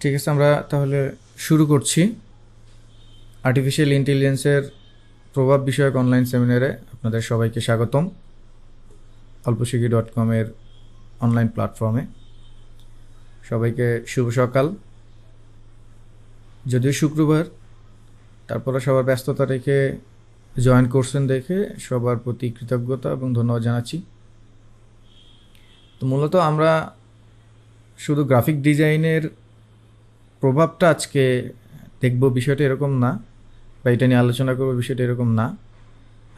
ঠিক আছে, আমরা তাহলে শুরু করছি। আর্টিফিশিয়াল ইন্টেলিজেন্সের প্রভাব বিষয়ক অনলাইন সেমিনারে আপনাদের সবাইকে স্বাগতম। অল্পশিখি.com-এর অনলাইন প্ল্যাটফর্মে সবাইকে শুভ সকাল। যদিও শুক্রবার, তারপরে সবার ব্যস্ততা রেখে জয়েন করছেন দেখে সবার প্রতি কৃতজ্ঞতা এবং ধন্যবাদ জানাচ্ছি। তো মূলত আমরা শুধু গ্রাফিক ডিজাইনের প্রভাবটা আজকে দেখব, বিষয়টা এরকম না, বা এটা নিয়ে আলোচনা করবো, বিষয়টা এরকম না।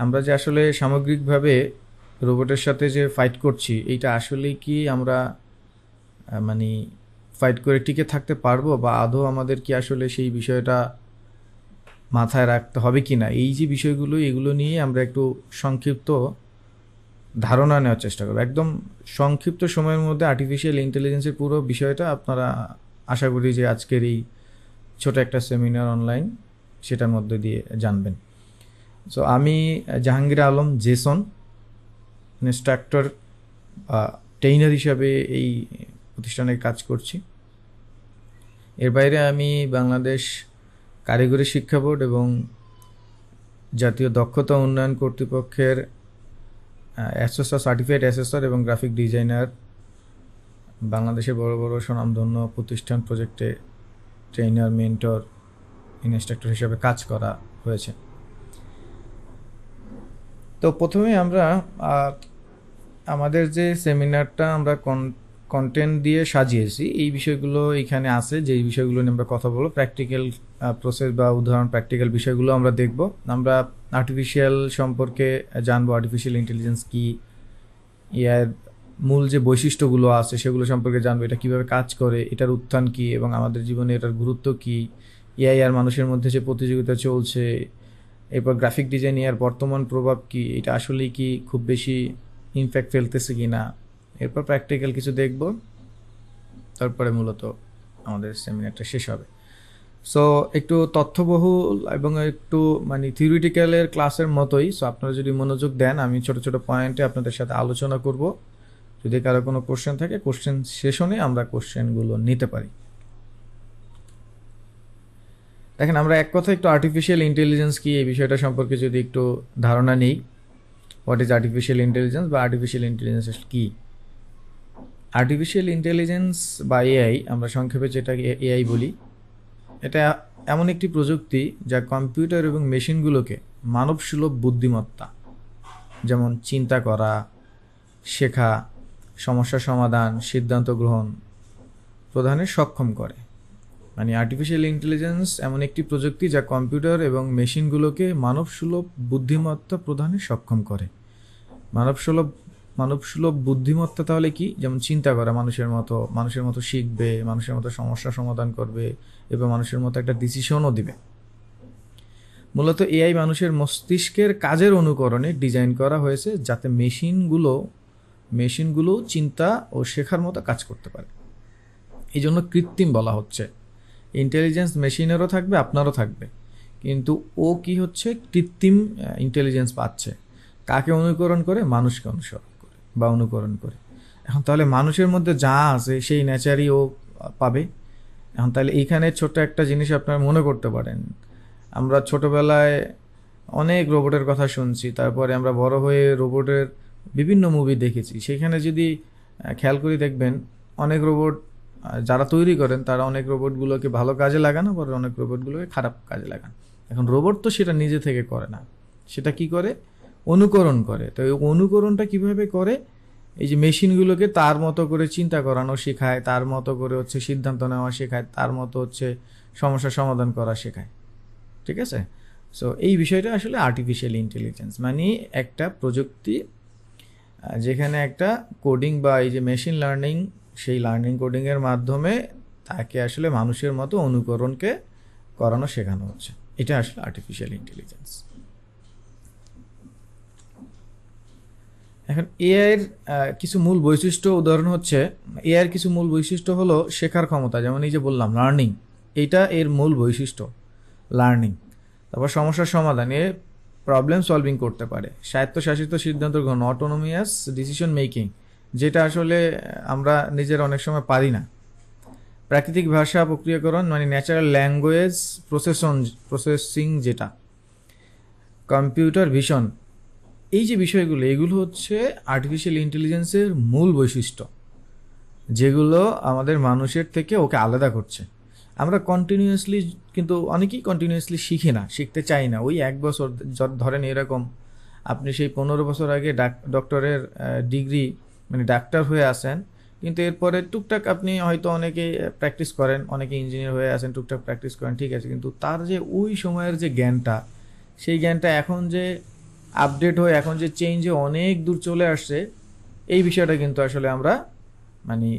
আমরা যে আসলে সামগ্রিকভাবে রোবটের সাথে যে ফাইট করছি, এইটা আসলেই কি আমরা মানে ফাইট করে টিকে থাকতে পারবো, বা আদৌ আমাদের কি আসলে সেই বিষয়টা মাথায় রাখতে হবে কি না, এই যে বিষয়গুলো, এগুলো নিয়ে আমরা একটু সংক্ষিপ্ত ধারণা নেওয়ার চেষ্টা করবো। একদম সংক্ষিপ্ত সময়ের মধ্যে আর্টিফিশিয়াল ইন্টেলিজেন্সের পুরো বিষয়টা আপনারা আশা করি যে আজকের এই ছোট একটা সেমিনার অনলাইন সেটার মধ্যে দিয়ে জানবেন। সো আমি জাহাঙ্গীর আলম জেসন, ইনস্ট্রাক্টর বা ট্রেইনার হিসাবে এই প্রতিষ্ঠানে কাজ করছি। এর বাইরে আমি বাংলাদেশ কারিগরি শিক্ষা বোর্ড এবং জাতীয় দক্ষতা উন্নয়ন কর্তৃপক্ষের অ্যাসেসর, সার্টিফাইড অ্যাসেসর এবং গ্রাফিক ডিজাইনার, বাংলাদেশের বড় বড় স্বনামধন্য প্রতিষ্ঠান প্রজেক্টে ট্রেইনার, মেন্টর, ইনস্ট্রাক্টর হিসেবে কাজ করা হয়েছে। তো প্রথমে আমরা আমাদের যে সেমিনারটা আমরা কন্টেন্ট দিয়ে সাজিয়েছি, এই বিষয়গুলো এখানে আছে, যে বিষয়গুলো নিয়ে আমরা কথা বলবো, প্র্যাকটিক্যাল প্রসেস বা উদাহরণ, প্র্যাকটিক্যাল বিষয়গুলো আমরা দেখব। আমরা আর্টিফিশিয়াল সম্পর্কে জানবো, আর্টিফিশিয়াল ইন্টেলিজেন্স কি, এর মূল যে বৈশিষ্ট্যগুলো আছে সেগুলো সম্পর্কে জানবো, এটা কিভাবে কাজ করে, এটার উত্থান কি এবং আমাদের জীবনে এটার গুরুত্ব কি, এআই আর মানুষের মধ্যে যে প্রতিযোগিতা চলছে, এরপর গ্রাফিক ডিজাইন এর বর্তমান প্রভাব কি, এটা আসলেই কি খুব বেশি ইমপ্যাক্ট ফেলতেছে কি না, এরপর প্র্যাকটিক্যাল কিছু দেখব, তারপরে মূলত আমাদের সেমিনারটা শেষ হবে। সো একটু তথ্যবহুল এবং একটু মানে থিওরিটিক্যালের ক্লাসের মতোই। সো আপনারা যদি মনোযোগ দেন, আমি ছোট ছোট পয়েন্টে আপনাদের সাথে আলোচনা করব। যদি কারো কোনো কোশ্চেন থাকে, কোশ্চেন সেশনে আমরা কোশ্চেনগুলো নিতে পারি। দেখেন, আমরা এক কথা একটু আর্টিফিশিয়াল ইন্টেলিজেন্স কি, এই বিষয়টা সম্পর্কে যদি একটু ধারণা নিই। হোয়াট ইজ আর্টিফিশিয়াল ইন্টেলিজেন্স বা আর্টিফিশিয়াল ইন্টেলিজেন্স কি? আর্টিফিশিয়াল ইন্টেলিজেন্স বা এআই, আমরা সংক্ষেপে যেটাকে এআই বলি, এটা এমন একটি প্রযুক্তি যা কম্পিউটার এবং মেশিনগুলোকে মানবসুলভ বুদ্ধিমত্তা, যেমন চিন্তা করা, শেখা, সমস্যা সমাধান, সিদ্ধান্ত গ্রহণ প্রদানে সক্ষম করে। মানে আর্টিফিশিয়াল ইন্টেলিজেন্স এমন একটি প্রযুক্তি যা কম্পিউটার এবং মেশিনগুলোকে মানবসুলভ বুদ্ধিমত্তা প্রদানে সক্ষম করে। মানবসুলভ বুদ্ধিমত্তা তাহলে কি? যেমন চিন্তা করা, মানুষের মতো শিখবে, মানুষের মতো সমস্যা সমাধান করবে এবং মানুষের মতো একটা ডিসিশনও দিবে। মূলত এআই মানুষের মস্তিষ্কের কাজের অনুকরণে ডিজাইন করা হয়েছে, যাতে মেশিনগুলো চিন্তা ও শেখার মতো কাজ করতে পারে। এই জন্য কৃত্রিম বলা হচ্ছে। ইন্টেলিজেন্স মেশিনেরও থাকবে, আপনারও থাকবে, কিন্তু ও কি হচ্ছে, কৃত্রিম ইন্টেলিজেন্স পাচ্ছে। কাকে অনুকরণ করে? মানুষকে অনুসরণ করে বা অনুকরণ করে। এখন তাহলে মানুষের মধ্যে যা আছে সেই নেচারই ও পাবে। এখন তাহলে এইখানে ছোট একটা জিনিস আপনারা মনে করতে পারেন, আমরা ছোটবেলায় অনেক রোবটের কথা শুনছি, তারপরে আমরা বড় হয়ে রোবটের বিভিন্ন মুভি দেখেছি। সেখানে যদি খেয়াল করে দেখবেন, অনেক রোবট যারা তৈরি করেন তারা অনেক রোবটগুলোকে ভালো কাজে লাগান, আবার অনেক রোবটগুলোকে খারাপ কাজে লাগান। এখন রোবট তো সেটা নিজে থেকে করে না, সেটা কি করে? অনুকরণ করে। তো এই অনুকরণটা কিভাবে করে? এই যে মেশিনগুলোকে তার মতো করে চিন্তা করানো শেখায়, তার মতো করে সিদ্ধান্ত নেওয়া শেখায়, তার মতো সমস্যা সমাধান করা শেখায়। ঠিক আছে? সো এই বিষয়টা আসলে আর্টিফিশিয়াল ইন্টেলিজেন্স, মানে একটা প্রযুক্তি যেখানে একটা কোডিং বা এই যে মেশিন লার্নিং, সেই লার্নিং কোডিংয়ের মাধ্যমে তাকে আসলে মানুষের মতো অনুকরণকে করানো শেখানো হচ্ছে। এটা আসলে আর্টিফিশিয়াল ইন্টেলিজেন্স। এখন এআইয়ের কিছু মূল বৈশিষ্ট্য উদাহরণ হচ্ছে, এআইয়ের কিছু মূল বৈশিষ্ট্য হলো শেখার ক্ষমতা, যেমন এই যে বললাম লার্নিং, এইটা এর মূল বৈশিষ্ট্য, লার্নিং। তারপর সমস্যার সমাধান, এ প্রবলেম সলভিং করতে পারে। স্বায়ত্তশাসিত সিদ্ধান্ত গ্রহণ, অটোনোমিয়াস ডিসিশন মেকিং, যেটা আসলে আমরা নিজের অনেক সময় পারি না। প্রাকৃতিক ভাষা প্রক্রিয়াকরণ মানে ন্যাচারাল ল্যাঙ্গুয়েজ প্রসেসিং, যেটা কম্পিউটার ভিশন, এই যে বিষয়গুলো, এগুলো হচ্ছে আর্টিফিশিয়াল ইন্টেলিজেন্সের মূল বৈশিষ্ট্য, যেগুলো আমাদের মানুষের থেকে ওকে আলাদা করছে। আমরা কন্টিনিউয়াসলি, কিন্তু অনেকেই কন্টিনিউয়াসলি শিখি না, শিখতে চাই না। ওই 1 বছর ধরেন, এরকম আপনি সেই 15 বছর আগে ডক্টরের ডিগ্রি মানে ডাক্তার হয়ে আসেন, কিন্তু এরপরে টুকটাক আপনি হয়তো অনেকে প্র্যাকটিস করেন, অনেকে ইঞ্জিনিয়ার হয়ে আসেন, টুকটাক প্র্যাকটিস করেন, ঠিক আছে, কিন্তু তার যে ওই সময়ের যে জ্ঞানটা, সেই জ্ঞানটা এখন যে আপডেট হয়ে, এখন যে চেঞ্জে অনেক দূর চলে আসছে, এই বিষয়টা কিন্তু আসলে আমরা মানে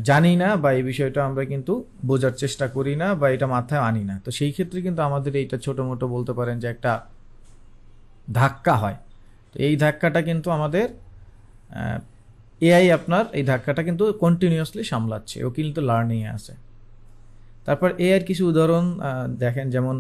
জানি না, বা এই বিষয়টা আমরা কিন্তু বোঝার চেষ্টা করি না, বা এটা মাথায় আনি না। তো সেই ক্ষেত্রে কিন্তু আমাদের এইটা ছোটো মোটো বলতে পারেন যে একটা ধাক্কা হয়। তো এই ধাক্কাটা কিন্তু আমাদের এআই আপনার এই ধাক্কাটা কিন্তু কন্টিনিউয়াসলি সামলাচ্ছে, ও কিন্তু লার্নিংয়ে আছে। তারপর এআইয়ের কিছু উদাহরণ দেখেন, যেমন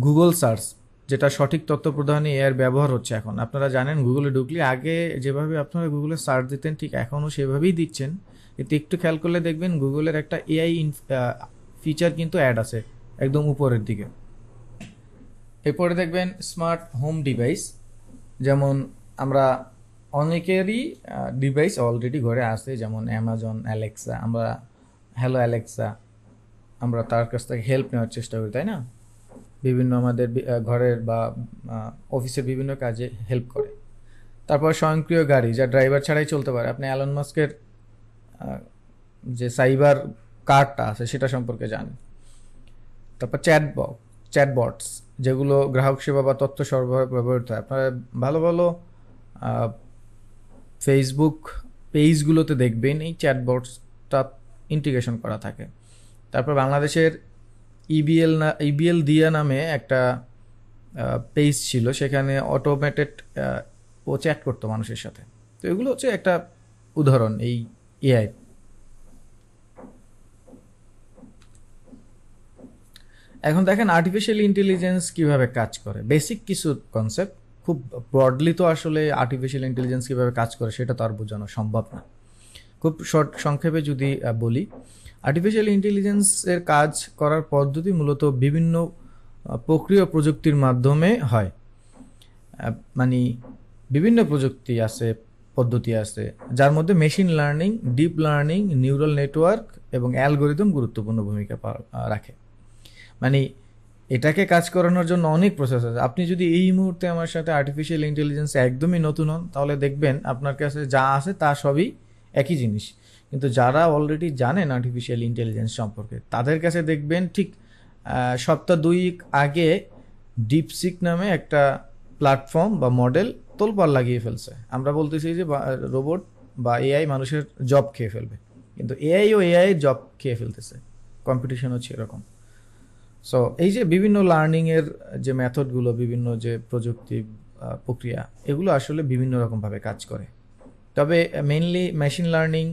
গুগল সার্চ, যেটা সঠিক তথ্য প্রদানে এআইয়ের ব্যবহার হচ্ছে এখন। আপনারা জানেন, গুগলে ঢুকলে আগে যেভাবে আপনারা গুগলে সার্চ দিতেন, ঠিক এখনও সেভাবেই দিচ্ছেন, কিন্তু একটু খেয়াল করলে দেখবেন গুগলের একটা এআই ফিচার কিন্তু অ্যাড আছে একদম উপরের দিকে। এরপরে দেখবেন স্মার্ট হোম ডিভাইস, যেমন আমরা অনেকেরই ডিভাইস অলরেডি ঘরে আছে, যেমন অ্যামাজন অ্যালেক্সা। আমরা হ্যালো অ্যালেক্সা, আমরা তার কাছ থেকে হেল্প নেওয়ার চেষ্টা করি, তাই না? বিভিন্ন আমাদের ঘরের বা অফিসের বিভিন্ন কাজে হেল্প করে। তারপর স্বয়ংক্রিয় গাড়ি, যা ড্রাইভার ছাড়াই চলতে পারে। আপনি অ্যালন মাস্কের যে সাইবার কারটা আছে সেটা সম্পর্কে জানেন। তারপর চ্যাটবটস, যেগুলো গ্রাহক সেবা বা তথ্য সরবরাহে ব্যবহৃত হয়। আপনারা ভালো ভালো ফেসবুক পেজগুলোতে দেখবেন এই চ্যাটবটসটা ইন্টিগ্রেশন করা থাকে। তারপর বাংলাদেশের ইবিএল দিয়া নামে একটা পেজ ছিল, সেখানে অটোমেটেড ও চ্যাট করতো মানুষের সাথে। তো এগুলো হচ্ছে একটা উদাহরণ এই এআই। এখন দেখেন আর্টিফিশিয়াল ইন্টেলিজেন্স কিভাবে কাজ করে। বেসিক কিছু কনসেপ্ট, খুব ব্রডলি তো আসলে আর্টিফিশিয়াল ইন্টেলিজেন্স কিভাবে কাজ করে সেটা তো আর বোঝানো সম্ভব না। খুব সংক্ষেপে যদি বলি, আর্টিফিশিয়াল ইন্টেলিজেন্সের কাজ করার পদ্ধতি মূলত বিভিন্ন প্রক্রিয়া প্রযুক্তির মাধ্যমে হয়। মানে বিভিন্ন প্রযুক্তি আছে, পদ্ধতি আছে, যার মধ্যে machine learning, deep learning, neural network এবং অ্যালগোরিদম গুরুত্বপূর্ণ ভূমিকা রাখে। মানে এটাকে কাজ করানোর জন্য অনেক প্রসেস আছে। আপনি যদি এই মুহূর্তে আমার সাথে আর্টিফিশিয়াল ইন্টেলিজেন্স একদমই নতুন হন, তাহলে দেখবেন আপনার কাছে যা আছে তা সবই একই জিনিস। কিন্তু যারা অলরেডি জানেন আর্টিফিশিয়াল ইন্টেলিজেন্স সম্পর্কে, তাদের কাছে দেখবেন ঠিক সপ্তাহ 2 আগে ডিপসিক নামে একটা প্ল্যাটফর্ম বা মডেল তোলপাড় লাগিয়ে ফেলছে। আমরা বলতেছি যে রোবট বা এআই মানুষের জব খেয়ে ফেলবে, কিন্তু এআই জব খেয়ে ফেলতেছে। কম্পিটিশন হচ্ছে এরকম। সো এই যে বিভিন্ন লার্নিংয়ের যে মেথডগুলো, বিভিন্ন যে প্রযুক্তি প্রক্রিয়া, এগুলো আসলে বিভিন্ন রকমভাবে কাজ করে। তবে mainly machine learning,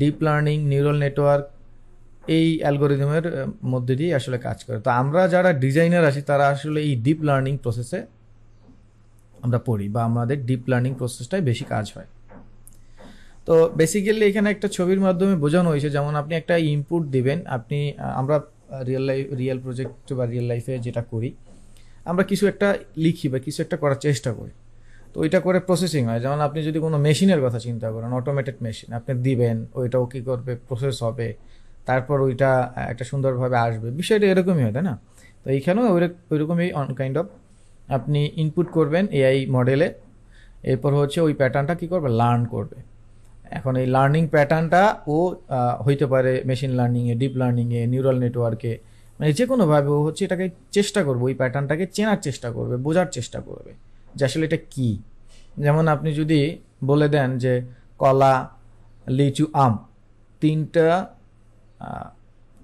deep learning, neural network, এই অ্যালগোরিদমের মধ্যে দিয়ে আসলে কাজ করে। তো আমরা যারা ডিজাইনার আছি, তারা আসলে এই ডিপ লার্নিং প্রসেসে আমরা পড়ি, বা আমাদের ডিপ লার্নিং প্রসেসটাই বেশি কাজ হয়। তো বেসিক্যালি এখানে একটা ছবির মাধ্যমে বোঝানো হয়েছে, যেমন আপনি একটা ইনপুট দিবেন। আমরা রিয়েল প্রজেক্ট বা রিয়েল লাইফে যেটা করি, আমরা কিছু একটা লিখি বা কিছু একটা করার চেষ্টা করি, তো ওইটা করে প্রসেসিং হয়। যেমন আপনি যদি কোনো মেশিনের কথা চিন্তা করেন, অটোমেটেড মেশিন, আপনি দিবেন, ওইটাও কী করবে, প্রসেস হবে, তারপর ওইটা একটা সুন্দরভাবে আসবে। বিষয়টা এরকমই হয়, তাই না? তো এইখানেও ওইরকমই কাইন্ড অফ আপনি ইনপুট করবেন এআই মডেলে, এরপর হচ্ছে ওই প্যাটার্নটা কী করবে, লার্ন করবে। এখন এই লার্নিং প্যাটার্নটা ও হইতে পারে মেশিন লার্নিংয়ে, ডিপ লার্নিংয়ে, নিউরাল নেটওয়ার্কে, মানে যে কোনোভাবে ও হচ্ছে এটাকে চেষ্টা করবে, ওই প্যাটার্নটাকে চেনার চেষ্টা করবে, বোঝার চেষ্টা করবে যে আসলে এটা কী। যেমন আপনি যদি বলে দেন যে কলা, লিচু, আম, 3টা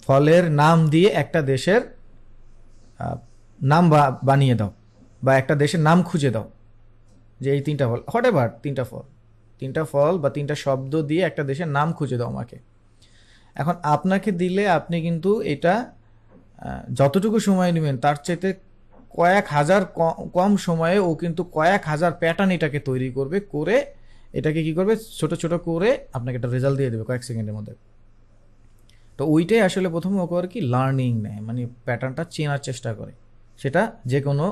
ফলের নাম দিয়ে একটা দেশের নাম বানিয়ে দাও, বা একটা দেশের নাম খুঁজে দাও, যে এই 3টা ফল, হোয়াটএভার 3টা ফল বা 3টা শব্দ দিয়ে একটা দেশের নাম খুঁজে দাও আমাকে। এখন আপনাকে দিলে আপনি কিন্তু এটা যতটুকু সময় নেবেন তার চাইতে কয়েক হাজার কম সময়ে ও কিন্তু কয়েক হাজার প্যাটার্ন এটাকে তৈরি করবে, করে এটাকে কি করবে, ছোট ছোট করে আপনাকে একটা রেজাল্ট দিয়ে দেবে কয়েক সেকেন্ডের মধ্যে। তো ওইটাই আসলে প্রথমে ও করে কি লার্নিং নেয়, মানে প্যাটার্নটা চেনার চেষ্টা করে, সেটা যে কোনো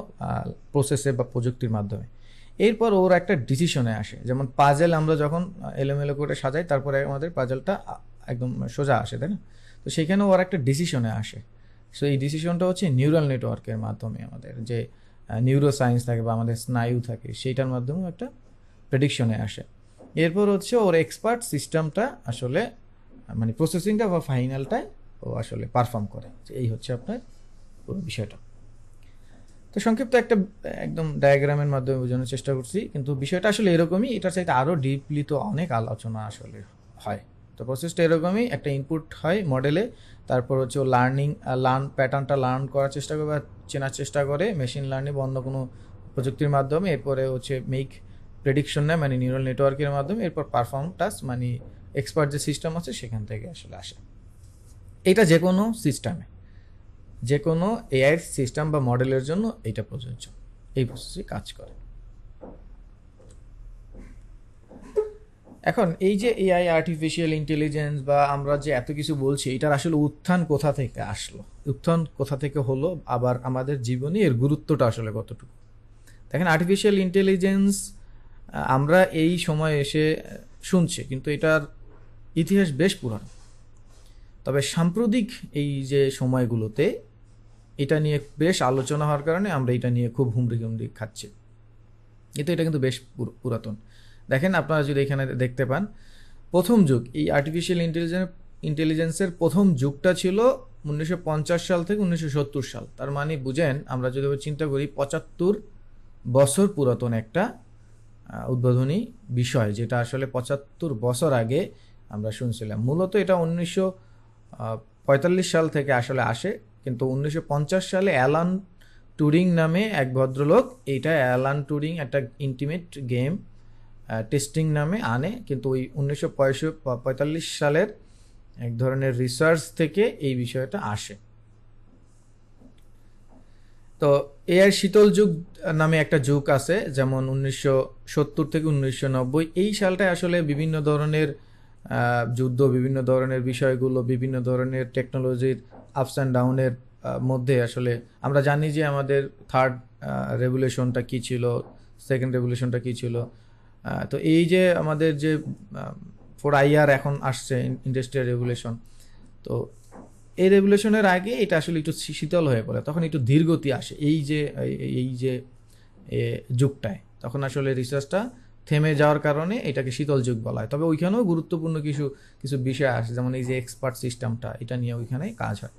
প্রসেসে বা প্রযুক্তির মাধ্যমে। এরপর ওর একটা ডিসিশনে আসে, যেমন পাজেল আমরা যখন এলোমেলো করে সাজাই তারপরে আমাদের পাজেলটা একদম সোজা আসে, তাই না? তো সেখানে ওর একটা ডিসিশনে আসে। সো এই ডিসিশনটা হচ্ছে নিউরাল নেটওয়ার্কের মাধ্যমে, আমাদের যে নিউরো সায়েন্স থাকে বা আমাদের স্নায়ু থাকে সেইটার মাধ্যমেও একটা প্রেডিকশনে আসে। এরপর হচ্ছে ওর এক্সপার্ট সিস্টেমটা আসলে মানে প্রসেসিংটা বা ফাইনালটায় ও আসলে পারফর্ম করে। এই হচ্ছে আপনার পুরো বিষয়টা। তো সংক্ষিপ্ত একটা একদম ডায়াগ্রামের মাধ্যমে বোঝানোর চেষ্টা করছি, কিন্তু বিষয়টা আসলে এরকমই, এটার চাইতে আরও ডিপলি তো অনেক আলোচনা আসলে হয়। তো প্রসেসটা এরকমই, একটা ইনপুট হয় মডেলে, তারপর হচ্ছে ও প্যাটার্নটা লার্ন করার চেষ্টা করে বা চেনার চেষ্টা করে মেশিন লার্নিং বা অন্য কোনো প্রযুক্তির মাধ্যমে। এরপরে হচ্ছে মেক প্রেডিকশন নেয় মানে নিউরাল নেটওয়ার্কের মাধ্যমে। এরপর পারফর্ম টাস্ক মানে এক্সপার্ট যে সিস্টেম আছে সেখান থেকে আসলে আসে। এটা যে কোনো সিস্টেমে, যে কোনো এআই সিস্টেম বা মডেলের জন্য এটা প্রযোজ্য, এই প্রসেসে কাজ করে। এখন এই যে এআই, আর্টিফিশিয়াল ইন্টেলিজেন্স বা আমরা যে এত কিছু বলছি, এটার আসলে উত্থান কোথা থেকে আসলো, উত্থান কোথা থেকে হলো, আবার আমাদের জীবনে এর গুরুত্বটা আসলে কতটুকু। দেখেন, আর্টিফিশিয়াল ইন্টেলিজেন্স আমরা এই সময় এসে শুনছি, কিন্তু এটার ইতিহাস বেশ পুরানো। তবে সাম্প্রতিক এই যে সময়গুলোতে এটা নিয়ে বেশ আলোচনা হওয়ার কারণে আমরা এটা নিয়ে খুব হুমড়ি খাচ্ছি। এটা কিন্তু বেশ পুরাতন। দেখেন, আপনারা যদি এখানে দেখতে পান, প্রথম যুগ এই আর্টিফিশিয়াল ইন্টেলিজেন্সের প্রথম যুগটা ছিল 1950 সাল থেকে 1970 সাল। তার মানে বুঝেন, আমরা যদি চিন্তা করি 75 বছর পুরাতন একটা উদ্বোধনী বিষয়, যেটা আসলে 75 বছর আগে আমরা শুনছিলাম। মূলত এটা 1945 সাল থেকে আসলে আসে, কিন্তু 1950 সালে অ্যালান টুরিং নামে এক ভদ্রলোক এইটা অ্যালান টুরিং একটা ইন্টিমেট গেম টেস্টিং নামে আনে। কিন্তু ওই 1945 সালের এক ধরনের রিসার্চ থেকে এই বিষয়টা আসে। তো এআই শীতল যুগ নামে একটা যুগ আছে, যেমন 1970 থেকে 1990 এই সালটায় আসলে বিভিন্ন ধরনের যুদ্ধ, বিভিন্ন ধরনের বিষয়গুলো, বিভিন্ন ধরনের টেকনোলজির আপস অ্যান্ড ডাউনের মধ্যে আসলে আমরা জানি যে আমাদের থার্ড রেভলিউশনটা কী ছিল, সেকেন্ড রেভলিউশনটা কী ছিল। তো এই যে আমাদের যে 4IR এখন আসছে, ইন্ডাস্ট্রিয়াল রেভলিউশন, তো এই রেভলিউশনের আগে এটা আসলে একটু শীতল হয়ে পড়ে, তখন একটু ধীরগতি আসে এই যে যুগটায়। তখন আসলে রিসার্চটা থেমে যাওয়ার কারণে এটাকে শীতল যুগ বলা হয়। তবে ওইখানেও গুরুত্বপূর্ণ কিছু বিষয় আসে, যেমন এই যে এক্সপার্ট সিস্টেমটা, এটা নিয়ে ওইখানে কাজ হয়।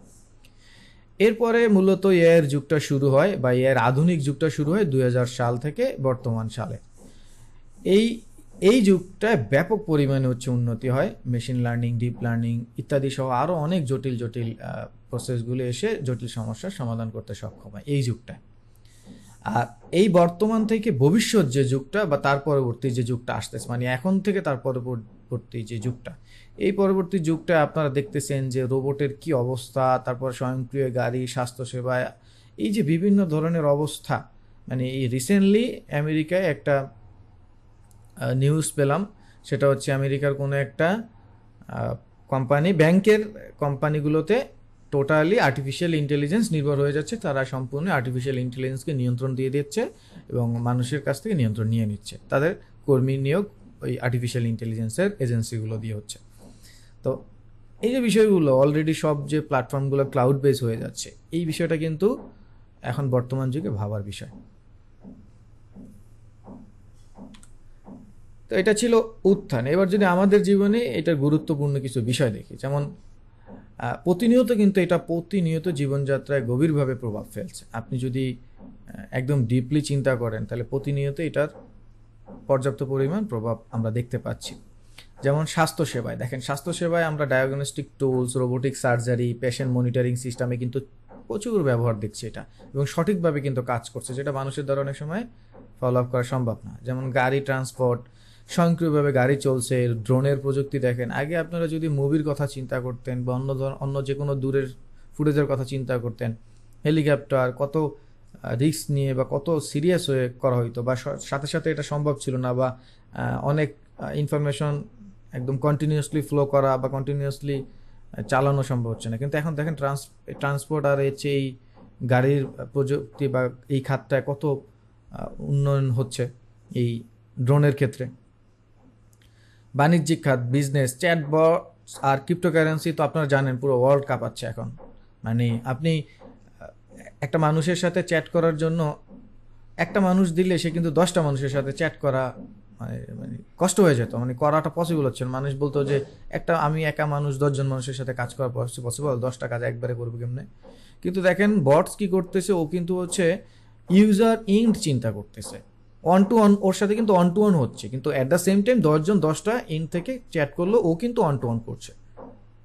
এরপরে মূলত এআইয়ের যুগটা শুরু হয়, বা এআইয়ের আধুনিক যুগটা শুরু হয় 2000 সাল থেকে বর্তমান সালে। এই যুগটায় ব্যাপক পরিমাণে হচ্ছে উন্নতি হয়, মেশিন লার্নিং, ডিপ লার্নিং ইত্যাদি সহ আরও অনেক জটিল প্রসেসগুলো এসে জটিল সমস্যার সমাধান করতে সক্ষম হয় এই যুগটায়। আর এই বর্তমান থেকে ভবিষ্যৎ যে যুগটা বা তার পরবর্তী যে যুগটা আসতেছে, মানে এখন থেকে তার পরবর্তী যে যুগটা, এই পরবর্তী যুগটা আপনারা দেখতেছেন যে রোবটের কি অবস্থা, তারপর স্বয়ংক্রিয় গাড়ি, স্বাস্থ্যসেবা, এই যে বিভিন্ন ধরনের অবস্থা। মানে এই রিসেন্টলি আমেরিকায় একটা নিউজ পেলাম, সেটা হচ্ছে আমেরিকার কোনো একটা কোম্পানি, ব্যাংকের কোম্পানিগুলোতে টোটালি আর্টিফিশিয়াল ইন্টেলিজেন্স নির্ভর হয়ে যাচ্ছে। তারা সম্পূর্ণ আর্টিফিশিয়াল ইন্টেলিজেন্সকে নিয়ন্ত্রণ দিয়ে দিচ্ছে এবং মানুষের কাছ থেকে নিয়ন্ত্রণ নিয়ে নিচ্ছে। তাদের কর্মী নিয়োগ ওই আর্টিফিশিয়াল ইন্টেলিজেন্সের এজেন্সিগুলো দিয়ে হচ্ছে। তো এই যে বিষয়গুলো অলরেডি সব যে প্ল্যাটফর্মগুলো ক্লাউড বেস হয়ে যাচ্ছে, এই বিষয়টা কিন্তু এখন বর্তমান যুগে ভাবার বিষয়। তো এটা ছিল উত্থান। এবার যদি আমাদের জীবনে এটার গুরুত্বপূর্ণ কিছু বিষয় দেখি, যেমন প্রতিনিয়ত কিন্তু এটা প্রতিনিয়ত জীবনযাত্রায় গভীরভাবে প্রভাব ফেলছে। আপনি যদি একদম ডিপলি চিন্তা করেন, তাহলে প্রতিনিয়ত এটার পর্যাপ্ত পরিমাণ প্রভাব আমরা দেখতে পাচ্ছি। যেমন স্বাস্থ্যসেবায় দেখেন, স্বাস্থ্যসেবায় আমরা diagnostic tools, robotic surgery, patient monitoring সিস্টেমে কিন্তু প্রচুর ব্যবহার দেখছি এটা, এবং সঠিকভাবে কিন্তু কাজ করছে, যেটা মানুষের দ্বারা অনেক সময় ফলো আপ করা সম্ভব না। যেমন গাড়ি ট্রান্সপোর্ট, স্বয়ংক্রিয়ভাবে গাড়ি চলছে, ড্রোনের প্রযুক্তি দেখেন। আগে আপনারা যদি মুভির কথা চিন্তা করতেন বা অন্য যে কোনো দূরের ফুটেজের কথা চিন্তা করতেন, হেলিকপ্টার কত রিস্ক নিয়ে বা কত সিরিয়াস হয়ে করা হইতো, বা সাথে সাথে এটা সম্ভব ছিল না, বা অনেক ইনফরমেশন একদম কন্টিনিউয়াসলি ফ্লো করা বা কন্টিনিউয়াসলি চালানো সম্ভব হচ্ছে না। কিন্তু এখন দেখেন ট্রান্সপোর্ট আর এই গাড়ির প্রযুক্তি বা এই খাতটায় কত উন্নয়ন হচ্ছে এই ড্রোনের ক্ষেত্রে। বাণিজ্যিক খাত, বিজনেস, চ্যাটবট আর ক্রিপ্টোকারেন্সি তো আপনারা জানেন পুরো ওয়ার্ল্ড কাঁপাচ্ছে এখন। মানে আপনি একটা মানুষের সাথে চ্যাট করার জন্য একটা মানুষ দিলে সে কিন্তু 10টা মানুষের সাথে চ্যাট করা মানে মানে কষ্ট হয়ে যেত, মানে করাটা পসিবল হচ্ছে না। মানুষ বলতো যে আমি একা মানুষ 10জন মানুষের সাথে কাজ করা পসিবল, 10টা কাজ একবারে করবো কেমনে। কিন্তু দেখেন বটস কি করতেছে, ও কিন্তু হচ্ছে ইউজার ইন্ড চিন্তা করতেছে, ওয়ান টু ওয়ান ওর সাথে কিন্তু ওয়ান টু ওয়ান হচ্ছে, কিন্তু অ্যাট দ্য সেম টাইম 10জন 10টা ইন্ড থেকে চ্যাট করলো, ও কিন্তু ওয়ান টু ওয়ান করছে।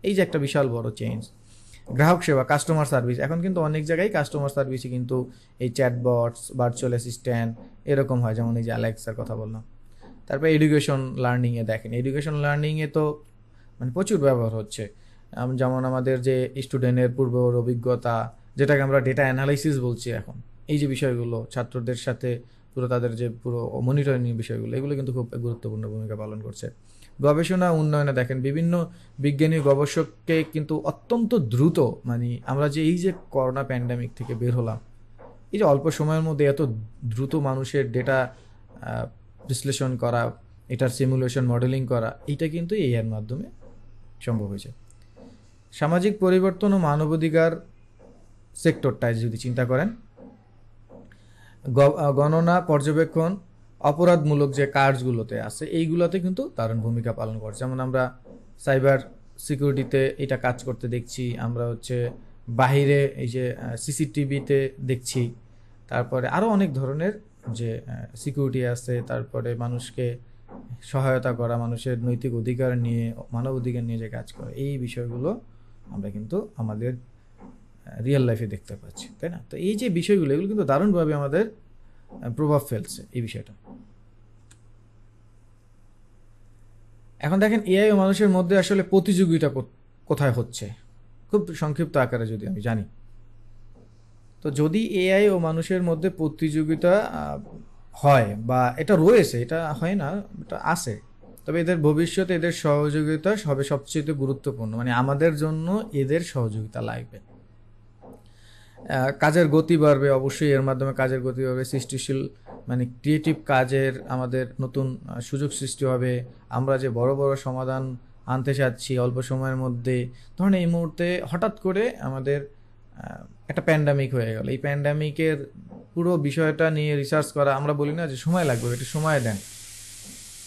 এই যে একটা বিশাল বড় চেঞ্জ। গ্রাহক সেবা, কাস্টমার সার্ভিস, এখন কিন্তু অনেক জায়গায় কাস্টমার সার্ভিসে কিন্তু এই চ্যাটবটস, ভার্চুয়াল অ্যাসিস্ট্যান্ট এরকম হয়, যেমন এই যে অ্যালেক্সার কথা বললাম। তারপরে এডুকেশন লার্নিংয়ে দেখেন, এডুকেশন লার্নিংয়ে তো মানে প্রচুর ব্যবহার হচ্ছে। যেমন আমাদের যে স্টুডেন্টের পূর্ব অভিজ্ঞতা, যেটাকে আমরা ডেটা অ্যানালাইসিস বলছি এখন, এই যে বিষয়গুলো ছাত্রদের সাথে পুরো তাদের যে পুরো মনিটরিং বিষয়গুলো, এগুলো কিন্তু খুব গুরুত্বপূর্ণ ভূমিকা পালন করছে। গবেষণা উন্নয়নে দেখেন বিভিন্ন বিজ্ঞানী গবেষককে কিন্তু অত্যন্ত দ্রুত, মানে আমরা যে এই যে করোনা প্যান্ডামিক থেকে বের হলাম, এই যে অল্প সময়ের মধ্যে এত দ্রুত মানুষের ডেটা বিশ্লেষণ করা, এটার সিমুলেশন মডেলিং করা, এইটা কিন্তু এআইয়ের মাধ্যমে সম্ভব হয়েছে। সামাজিক পরিবর্তন ও মানবাধিকার সেক্টরটায় যদি চিন্তা করেন, গণনা, পর্যবেক্ষণ, অপরাধমূলক যে কাজগুলোতে আছে এইগুলোতে কিন্তু দারুণ ভূমিকা পালন করছে। যেমন আমরা সাইবার সিকিউরিটিতে এটা কাজ করতে দেখছি, আমরা হচ্ছে বাহিরে এই যে সিসিটিভিতে দেখছি, তারপরে আরও অনেক ধরনের যে সিকিউরিটি আছে, তারপরে মানুষকে সহায়তা করা, মানুষের নৈতিক অধিকার নিয়ে, মানব অধিকার নিয়ে যে কাজ করে, এই বিষয়গুলো আমরা কিন্তু আমাদের রিয়েল লাইফে দেখতে পাচ্ছি, তাই না? তো এই যে বিষয়গুলো, এগুলো কিন্তু দারুণভাবে আমাদের প্রভাব ফেলছে এই বিষয়টা। এখন দেখেন এআই ও মানুষের মধ্যে আসলে প্রতিযোগিতা কোথায় হচ্ছে, খুব সংক্ষিপ্ত আকারে যদি আমি জানি, তো যদি এআই ও মানুষের মধ্যে প্রতিযোগিতা হয় বা এটা রয়েছে, এটা হয় না, এটা আছে, তবে এদের ভবিষ্যতে এদের সহযোগিতা হবে সবচেয়ে গুরুত্বপূর্ণ। মানে আমাদের জন্য এদের সহযোগিতা লাগবে। কাজের গতি বাড়বে, অবশ্যই এর মাধ্যমে কাজের গতি বাড়বে, সৃষ্টিশীল মানে ক্রিয়েটিভ কাজের আমাদের নতুন সুযোগ সৃষ্টি হবে। আমরা যে বড় বড় সমাধান আনতে চাচ্ছি অল্প সময়ের মধ্যে, ধরেন এই মুহূর্তে হঠাৎ করে আমাদের একটা প্যান্ডামিক হয়ে গেল, এই প্যান্ডামিকের পুরো বিষয়টা নিয়ে রিসার্চ করা, আমরা বলি না যে সময় লাগবে, একটু সময় দেন,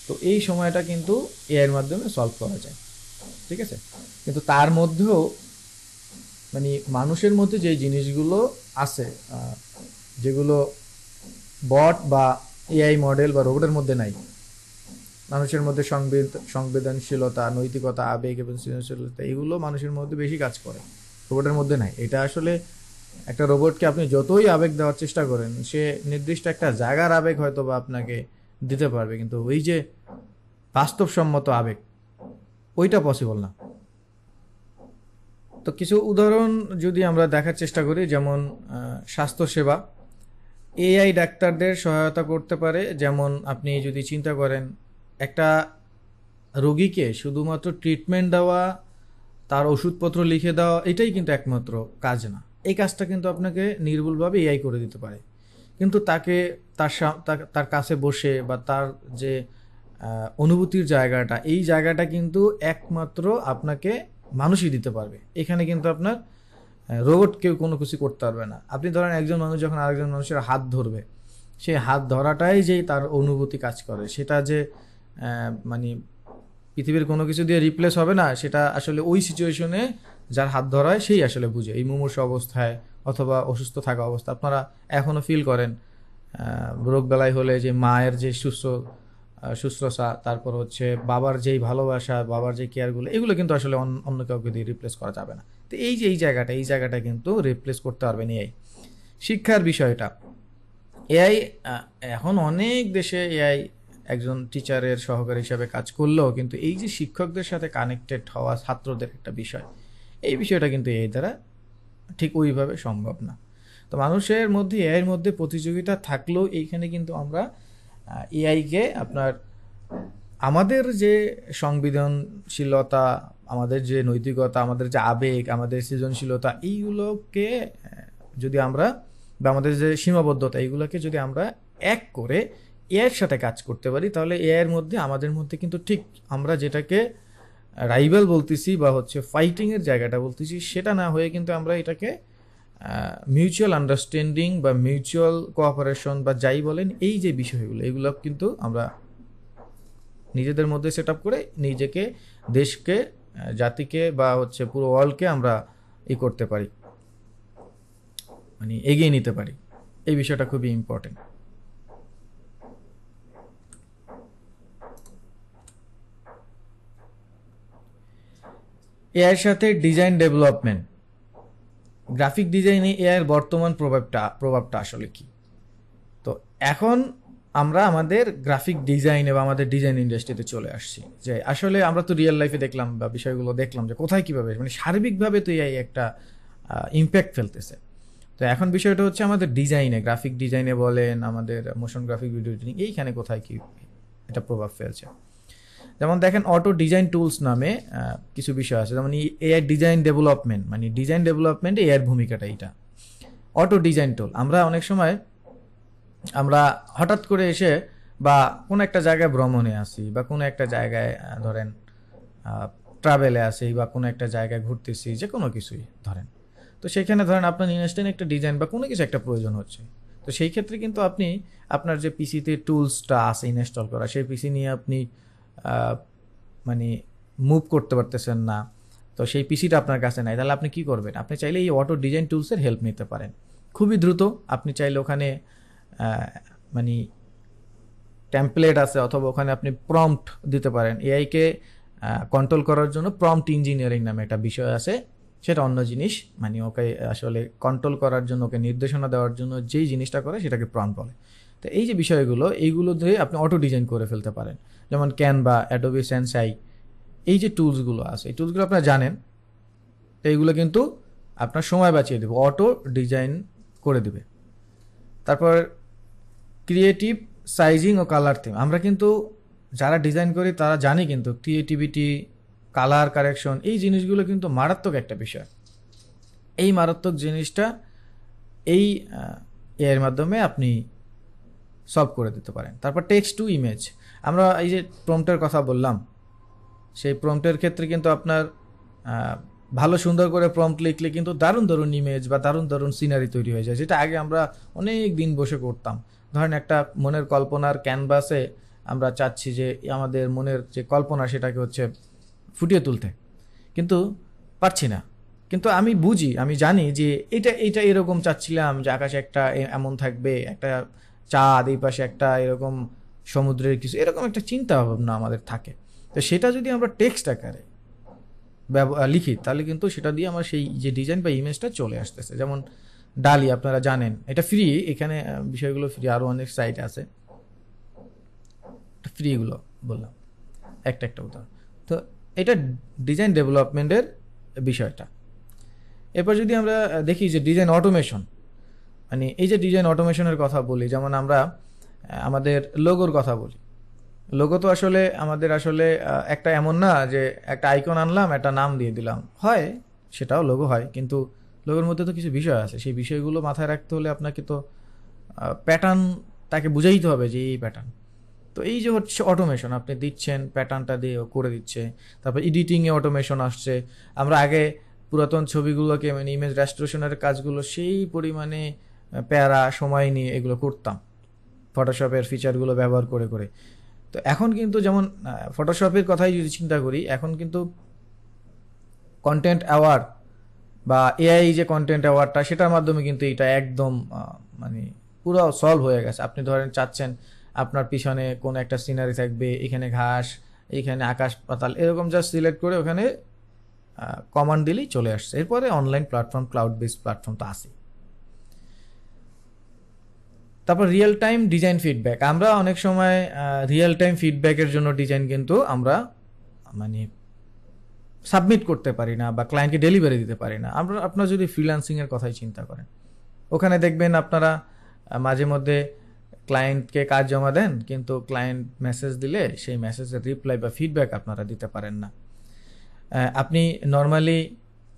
তো এই সময়টা কিন্তু এআইয়ের মাধ্যমে সলভ করা যায়, ঠিক আছে? কিন্তু তার মধ্যেও মানে মানুষের মধ্যে যে জিনিসগুলো আছে, যেগুলো বট বা এআই মডেল বা রোবটের মধ্যে নাই, মানুষের মধ্যে সংবেদনশীলতা, নৈতিকতা, আবেগ এবং সৃজনশীলতা, এগুলো মানুষের মধ্যে বেশি কাজ করে, রোবটের মধ্যে নাই। এটা আসলে একটা রোবটকে আপনি যতই আবেগ দেওয়ার চেষ্টা করেন, সে নির্দিষ্ট একটা জায়গার আবেগ হয়তো বা আপনাকে দিতে পারবে, কিন্তু ওই যে বাস্তবসম্মত আবেগ, ওইটা পসিবল না। তো কিছু উদাহরণ যদি আমরা দেখার চেষ্টা করি, যেমন স্বাস্থ্যসেবা, এআই ডাক্তারদের সহায়তা করতে পারে। যেমন আপনি যদি চিন্তা করেন, একটা রোগীকে শুধুমাত্র ট্রিটমেন্ট দেওয়া, তার ওষুধপত্র লিখে দেওয়া, এটাই কিন্তু একমাত্র কাজ না। এই কাজটা কিন্তু আপনাকে নির্ভুলভাবে এআই করে দিতে পারে, কিন্তু তাকে তার কাছে বসে বা তার যে অনুভূতির জায়গাটা, এই জায়গাটা কিন্তু একমাত্র আপনাকে মানুষই দিতে পারবে। এখানে কিন্তু আপনার রোবট কেউ কোনো কিছু করতে পারবে না। আপনি ধরেন একজন মানুষ যখন আরেকজন মানুষের হাত ধরবে, সেই হাত ধরাটাই যে তার অনুভূতি কাজ করে, সেটা যে মানে পৃথিবীর কোনো কিছু দিয়ে রিপ্লেস হবে না, সেটা আসলে ওই সিচুয়েশনে যার হাত ধরা হয় সেই আসলে বুঝে। এই মুমূর্ষু অবস্থায় অথবা অসুস্থ থাকা অবস্থা আপনারা এখনও ফিল করেন, রোগবেলায় হলে যে মায়ের যে শুশ্রূষা, তারপর হচ্ছে বাবার যেই ভালোবাসা, বাবার যে কেয়ারগুলো, এগুলো কিন্তু আসলে অন্য কাউকে দিয়ে রিপ্লেস করা যাবে না। তো এই যে এই জায়গাটা কিন্তু রিপ্লেস করতে পারবেন এআই। শিক্ষার বিষয়টা, এআই এখন অনেক দেশে এআই একজন টিচারের সহকারী হিসাবে কাজ করলেও কিন্তু এই যে শিক্ষকদের সাথে কানেক্টেড হওয়া ছাত্রদের একটা বিষয়, এই বিষয়টা কিন্তু এআই দ্বারা ঠিক ওইভাবে সম্ভব না। তো মানুষের মধ্যে এআইয়ের মধ্যে প্রতিযোগিতা থাকলেও এইখানে কিন্তু আমরা এআইকে আপনার আমাদের যে সংবেদনশীলতা, আমাদের যে নৈতিকতা, আমাদের যে আবেগ, আমাদের সৃজনশীলতা, এইগুলোকে যদি আমরা, বা আমাদের যে সীমাবদ্ধতা, এইগুলোকে যদি আমরা এক করে এর সাথে কাজ করতে পারি, তাহলে এর মধ্যে আমাদের মধ্যে কিন্তু ঠিক আমরা যেটাকে রাইভাল বলতেছি বা হচ্ছে ফাইটিংয়ের জায়গাটা বলতেছি, সেটা না হয়ে কিন্তু আমরা এটাকে মিউচুয়াল আন্ডারস্ট্যান্ডিং বা মিউচুয়াল কোঅপারেশন বা যাই বলেন, এই যে বিষয়গুলো, এগুলো কিন্তু আমরা নিজেদের মধ্যে সেট আপ করে নিজেকে, দেশকে, জাতিকে বা হচ্ছে পুরো ওয়ার্ল্ডকে আমরা করতে পারি, মানে এগিয়ে নিতে পারি। এই বিষয়টা খুবই ইম্পর্টেন্ট। এআইয়ের সাথে ডিজাইন ডেভেলপমেন্ট, গ্রাফিক ডিজাইনে এআইয়ের বর্তমান প্রভাবটা আসলে কি? তো এখন আমরা আমাদের গ্রাফিক ডিজাইন এবং আমাদের ডিজাইন ইন্ডাস্ট্রিতে চলে আসছি, যে আসলে আমরা তো রিয়েল লাইফে দেখলাম বা বিষয়গুলো দেখলাম যে কোথায় কীভাবে, মানে সার্বিকভাবে তো এআই একটা ইম্প্যাক্ট ফেলতেছে। তো এখন বিষয়টা হচ্ছে আমাদের ডিজাইনে, গ্রাফিক ডিজাইনে বলেন, আমাদের মোশন গ্রাফিক, ভিডিও এডিটিং, এইখানে কোথায় কি এটা প্রভাব ফেলছে। যেমন দেখেন, অটো ডিজাইন টুলস নামে কিছু বিষয় আছে, যেমন এআই ডিজাইন ডেভেলপমেন্ট, মানে ডিজাইন ডেভেলপমেন্টে এআইয়ের ভূমিকাটা এইটা। অটো ডিজাইন টুল, আমরা অনেক সময় আমরা হঠাৎ করে এসে বা কোনো একটা জায়গায় ভ্রমণে আসি, বা কোনো একটা জায়গায় ধরেন ট্রাভেলে আসি, বা কোনো একটা জায়গায় ঘুরতেছি, যে কোনো কিছুই ধরেন, তো সেইখানে ধরেন আপনার ইনস্ট্যান্ট একটা ডিজাইন বা কোনো কিছু একটা প্রয়োজন হচ্ছে। তো সেই ক্ষেত্রে কিন্তু আপনি আপনার যে পিসিতে টুলসটা আছে ইনস্টল করা, সেই পিসি নিয়ে আপনি মানে মুভ করতে পারতেছেন না, তো সেই পিসিটা আপনার কাছে নাই, তাহলে আপনি কি করবেন? আপনি চাইলে এই অটো ডিজাইন টুলসের হেল্প নিতে পারেন খুবই দ্রুত। আপনি চাইলে ওখানে মানে টেমপ্লেট আছে, অথবা ওখানে আপনি প্রম্পট দিতে পারেন। এআইকে কন্ট্রোল করার জন্য প্রম্পট ইঞ্জিনিয়ারিং নামে একটা বিষয় আছে, সেটা অন্য জিনিস, মানে ওকে আসলে কন্ট্রোল করার জন্য, ওকে নির্দেশনা দেওয়ার জন্য যেই জিনিসটা করে সেটাকে প্রম্পট বলে। তো এই যে বিষয়গুলো, এইগুলো দিয়ে আপনি অটো ডিজাইন করে ফেলতে পারেন। যেমন ক্যানভা, অ্যাডোবি সেন্সাই, এই যে টুলসগুলো আছে, এই টুলসগুলো আপনারা জানেন, তো এইগুলো কিন্তু আপনার সময় বাঁচিয়ে দেবে, অটো ডিজাইন করে দেবে। তারপর ক্রিয়েটিভ সাইজিং ও কালার থিম, আমরা কিন্তু যারা ডিজাইন করি তারা জানি কিন্তু ক্রিয়েটিভিটি, কালার কারেকশন, এই জিনিসগুলো কিন্তু মারাত্মক একটা বিষয়। এই মারাত্মক জিনিসটা এই এর মাধ্যমে আপনি সলভ করে দিতে পারেন। তারপর টেক্সট টু ইমেজ, আমরা এই যে প্রম্পটের কথা বললাম, সেই প্রম্পটের ক্ষেত্রে কিন্তু আপনার ভালো সুন্দর করে প্রম্পট লিখলে কিন্তু দারুণ দারুণ ইমেজ বা দারুণ দারুণ সিনারি তৈরি হয়ে যায়, যেটা আগে আমরা অনেক দিন বসে করতাম। ধরেন একটা মনের কল্পনার ক্যানভাসে আমরা চাচ্ছি যে আমাদের মনের যে কল্পনা সেটাকে হচ্ছে ফুটিয়ে তুলতে, কিন্তু পারছি না। কিন্তু আমি বুঝি, আমি জানি যে এটা এরকম চাচ্ছিলাম, যে আকাশে একটা এমন থাকবে, একটা চাঁদ, এই পাশে একটা এরকম সমুদ্রের কিছু, এরকম একটা চিন্তা ভাবনা আমাদের থাকে। তো সেটা যদি আমরা টেক্সট আকারে লিখি, তাহলে কিন্তু সেটা দিয়ে আমার সেই যে ডিজাইন বা ইমেজটা চলে আসতেছে। যেমন ডালি, আপনারা জানেন এটা ফ্রি, এখানে বিষয়গুলো ফ্রি, আরও অনেক সাইট আছে ফ্রিগুলো বললাম, একটা উদাহরণ। তো এটা ডিজাইন ডেভেলপমেন্টের বিষয়টা। এরপর যদি আমরা দেখি যে ডিজাইন অটোমেশন, মানে এই যে ডিজাইন অটোমেশনের কথা বলি, যেমন আমরা আমাদের লোগোর কথা বলি। লোগো তো আসলে আমাদের আসলে একটা এমন না যে একটা আইকন আনলাম, একটা নাম দিয়ে দিলাম, হয় সেটাও লোগো হয়, কিন্তু লোগোর মধ্যে তো কিছু বিষয় আছে, সেই বিষয়গুলো মাথায় রাখতে হলে আপনাকে তো প্যাটার্ন তাকে বুঝাইতে হবে যে এই প্যাটার্ন। তো এই যে হচ্ছে অটোমেশন, আপনি দিচ্ছেন প্যাটার্নটা দিয়ে করে দিচ্ছে। তারপর এডিটিংয়ে অটোমেশন আসছে। আমরা আগে পুরাতন ছবিগুলোকে, মানে ইমেজ রেস্টোরেশনের কাজগুলো সেই পরিমাণে প্যারা সময় নিয়ে এগুলো করতাম ফটোশপের ফিচারগুলো ব্যবহার করে করে। তো এখন কিন্তু যেমন ফটোশপের কথাই যদি চিন্তা করি, এখন কিন্তু কন্টেন্ট অ্যাওয়ার্ড বা এআই যে কন্টেন্ট অ্যাওয়ার্ডটা, সেটার মাধ্যমে কিন্তু এটা একদম মানে পুরো সলভ হয়ে গেছে। আপনি ধরেন চাচ্ছেন আপনার পিছনে কোন একটা সিনারি থাকবে, এখানে ঘাস, এখানে আকাশ পাতাল, এরকম জাস্ট সিলেক্ট করে ওখানে কমান্ড দিলেই চলে আসছে। এরপরে online platform, cloud based platform তো আছে। তারপর রিয়েল টাইম ডিজাইন ফিডব্যাক, আমরা অনেক সময় রিয়েল টাইম ফিডব্যাকের জন্য ডিজাইন কিন্তু আমরা মানে সাবমিট করতে পারি না বা ক্লায়েন্টকে ডেলিভারি দিতে পারি না। আপনারা যদি ফ্রিল্যান্সিংয়ের কথাই চিন্তা করেন, ওখানে দেখবেন আপনারা মাঝে মধ্যে ক্লায়েন্টকে কাজ জমা দেন, কিন্তু ক্লায়েন্ট মেসেজ দিলে সেই মেসেজের রিপ্লাই বা ফিডব্যাক আপনারা দিতে পারেন না। আপনি নর্মালি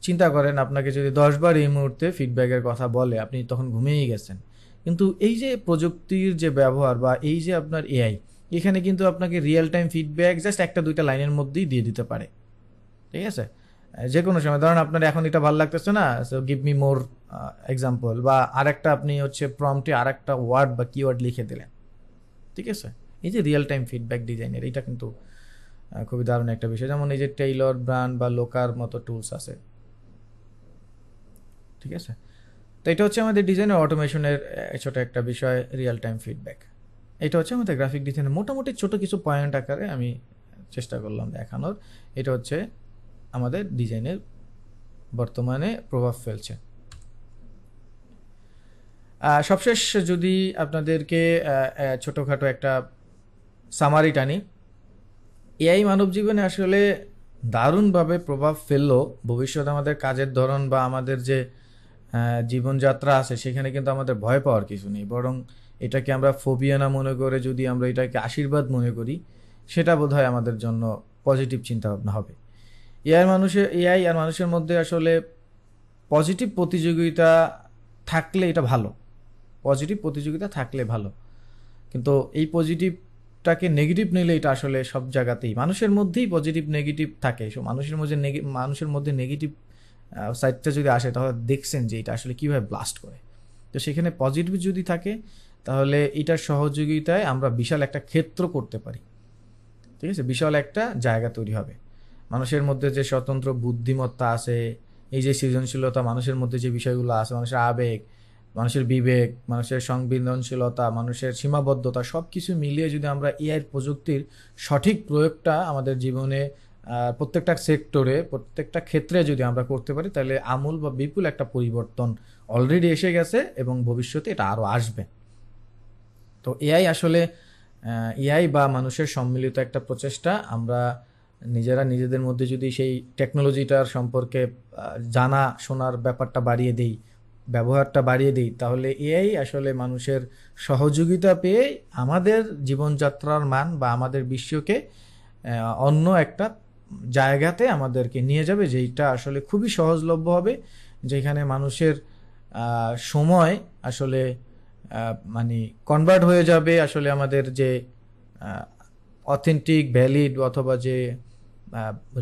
চিন্তা করেন, আপনাকে যদি 10 বার এই মুহূর্তে ফিডব্যাকের কথা বলে, আপনি তখন ঘুমিয়েই গেছেন। কিন্তু এই যে প্রযুক্তির যে ব্যবহার বা এই যে আপনার এআই, এখানে কিন্তু আপনাকে রিয়েল টাইম ফিডব্যাক জাস্ট একটা দুইটা লাইনের মধ্যেই দিয়ে দিতে পারে। ঠিক আছে, যে কোনো সময় ধরেন আপনার এখন এটা ভালো লাগতেছে না, so give me more example, বা আরেকটা আপনি হচ্ছে প্রম্পটে আরেকটা ওয়ার্ড বা কিওয়ার্ড লিখে দিলেন। ঠিক আছে, এই যে রিয়েল টাইম ফিডব্যাক ডিজাইনের, এটা কিন্তু খুবই দারুণ একটা বিষয়। যেমন এই যে টেইলর ব্র্যান্ড বা লোকার মতো টুলস আছে। ঠিক আছে, তো এটা হচ্ছে আমাদের ডিজাইনের অটোমেশনের ছোট একটা বিষয়, রিয়েল টাইম ফিডব্যাক। এটা হচ্ছে আমাদের গ্রাফিক ডিজাইনের মোটামুটি ছোট কিছু পয়েন্ট আকারে আমি চেষ্টা করলাম দেখানোর। এটা হচ্ছে আমাদের ডিজাইনের বর্তমানে প্রভাব ফেলছে। সবশেষ যদি আপনাদেরকে ছোটোখাটো একটা সামারি টানি, এআই মানব জীবনে আসলে দারুণভাবে প্রভাব ফেললো। ভবিষ্যতে আমাদের কাজের ধরন বা আমাদের যে জীবনযাত্রা আছে সেখানে কিন্তু আমাদের ভয় পাওয়ার কিছু নেই, বরং এটাকে আমরা ফোবিয়া না মনে করে যদি আমরা এটাকে আশীর্বাদ মনে করি, সেটা বোধহয় আমাদের জন্য পজিটিভ চিন্তাভাবনা হবে। এআই আর মানুষের মধ্যে আসলে পজিটিভ প্রতিযোগিতা থাকলে এটা ভালো, পজিটিভ প্রতিযোগিতা থাকলে ভালো, কিন্তু এই পজিটিভটাকে নেগেটিভ নিলে এটা আসলে সব জায়গাতেই মানুষের মধ্যেই পজিটিভ নেগেটিভ থাকে। সো মানুষের মধ্যে নেগেটিভ সাইডটা যদি আসে, তাহলে দেখছেন যে এটা আসলে কীভাবে ব্লাস্ট করে। তো সেখানে পজিটিভ যদি থাকে, তাহলে এটার সহযোগিতায় আমরা বিশাল একটা ক্ষেত্র করতে পারি। ঠিক আছে, বিশাল একটা জায়গা তৈরি হবে। মানুষের মধ্যে যে স্বতন্ত্র বুদ্ধিমত্তা আছে, এই যে সৃজনশীলতা, মানুষের মধ্যে যে বিষয়গুলো আছে, মানুষের আবেগ, মানুষের বিবেক, মানুষের সংবেদনশীলতা, মানুষের সীমাবদ্ধতা, সব কিছু মিলিয়ে যদি আমরা এআই প্রযুক্তির সঠিক প্রয়োগটা আমাদের জীবনে প্রত্যেকটা সেক্টরে, প্রত্যেকটা ক্ষেত্রে যদি আমরা করতে পারি, তাহলে আমূল বা বিপুল একটা পরিবর্তন অলরেডি এসে গেছে এবং ভবিষ্যতে এটা আরও আসবে। তো এআই বা মানুষের সম্মিলিত একটা প্রচেষ্টা, আমরা নিজেদের মধ্যে যদি সেই টেকনোলজিটার সম্পর্কে জানা শোনার ব্যাপারটা বাড়িয়ে দেই, ব্যবহারটা বাড়িয়ে দিই, তাহলে এআই আসলে মানুষের সহযোগিতা পেয়ে আমাদের জীবনযাত্রার মান বা আমাদের বিশ্বকে অন্য একটা জায়গাতে আমাদেরকে নিয়ে যাবে, যেটা আসলে খুবই সহজলভ্য হবে, যেখানে মানুষের সময় আসলে মানে কনভার্ট হয়ে যাবে আসলে আমাদের যে অথেন্টিক ভ্যালিড অথবা যে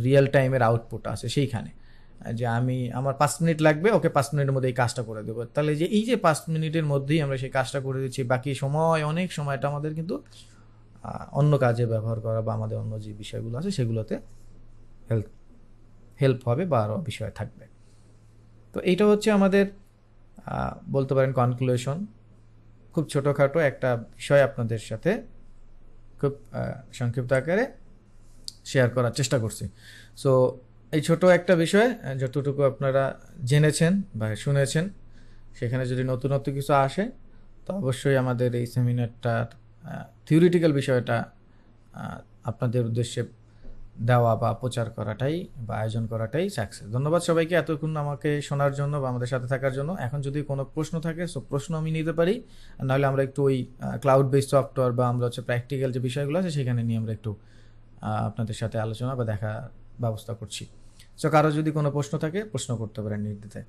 রিয়েল টাইমের আউটপুট আছে সেইখানে। যে আমার 5 মিনিট লাগবে, ওকে 5 মিনিটের মধ্যে এই কাজটা করে দেবো, তাহলে যে এই যে 5 মিনিটের মধ্যেই আমরা সেই কাজটা করে দিচ্ছি, বাকি সময় অনেক সময়টা আমাদের কিন্তু অন্য কাজে ব্যবহার করা বা আমাদের অন্য যে বিষয়গুলো আছে সেগুলোতে হেল্প হবে বা আরও বিষয় থাকবে। তো এইটা হচ্ছে আমাদের বলতে পারেন কনক্লুশন। খুব ছোটোখাটো একটা বিষয় আপনাদের সাথে খুব সংক্ষিপ্ত আকারে শেয়ার করার চেষ্টা করছি। সো এই ছোট একটা বিষয় যতটুকু আপনারা জেনেছেন বা শুনেছেন, সেখানে যদি নতুনত্ব কিছু আসে, তো অবশ্যই আমাদের এই সেমিনারটার থিওরিটিক্যাল বিষয়টা আপনাদের উদ্দেশ্যে দেওয়া বা প্রচার করাটাই বা আয়োজন করাটাই সাকসেস। ধন্যবাদ সবাইকে এতক্ষণ আমাকে শোনার জন্য বা আমাদের সাথে থাকার জন্য। এখন যদি কোনো প্রশ্ন থাকে, সো প্রশ্ন আমি নিতে পারি, আর নাহলে আমরা একটু ওই ক্লাউড বেসড সফটওয়্যার বা আমরা হচ্ছে প্র্যাকটিক্যাল যে বিষয়গুলো আছে সেখানে নিয়ে আমরা একটু আপনাদের সাথে আলোচনা বা দেখা ব্যবস্থা করছি। সো কারো যদি কোনো প্রশ্ন থাকে, প্রশ্ন করতে পারেন নির্দ্বিধায়।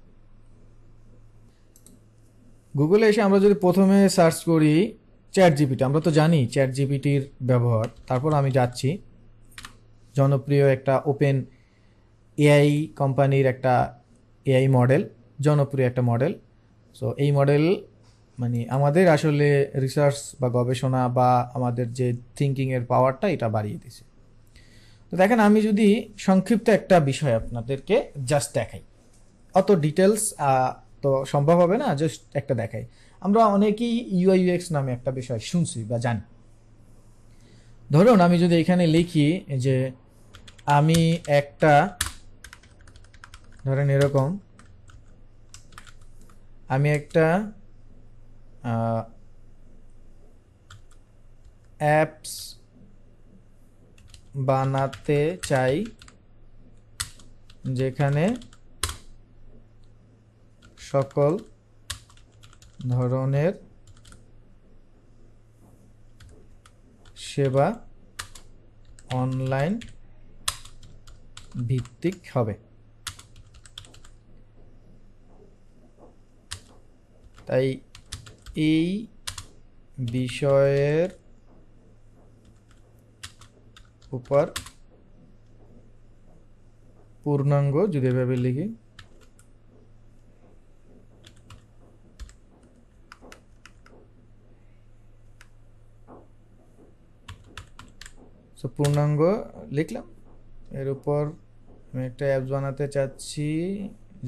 গুগলে এসে আমরা যদি প্রথমে সার্চ করি চ্যাট জিপিটি, আমরা তো জানি চ্যাট জিপিটির ব্যবহার। তারপর আমি যাচ্ছি জনপ্রিয় একটা ওপেন এআই কোম্পানির একটা এআই মডেল, জনপ্রিয় একটা মডেল। সো এই মডেল মানে আমাদের আসলে রিসার্চ বা গবেষণা বা আমাদের যে থিঙ্কিংয়ের পাওয়ারটা এটা বাড়িয়ে দিছে। তো দেখেন, আমি যদি সংক্ষিপ্ত একটা বিষয় আপনাদেরকে জাস্ট দেখাই, অত ডিটেলস তো সম্ভব হবে না, জাস্ট একটা দেখাই। আমরা অনেকেই ইউআই ইউএক্স নামে একটা বিষয় শুনছি বা জানি। ধরুন আমি যদি এখানে লিখি যে আমি একটা, ধরেন এরকম, আমি একটা অ্যাপস বানাতে চাই যেখানে সকল ধরনের সেবা অনলাইন ভিত্তিক হবে। তাই এই বিষয়ের উপর পূর্ণাঙ্গ, যদি এভাবে লিখি, পূর্ণাঙ্গ লিখলাম। এর উপর আমি একটা অ্যাপস বানাতে চাচ্ছি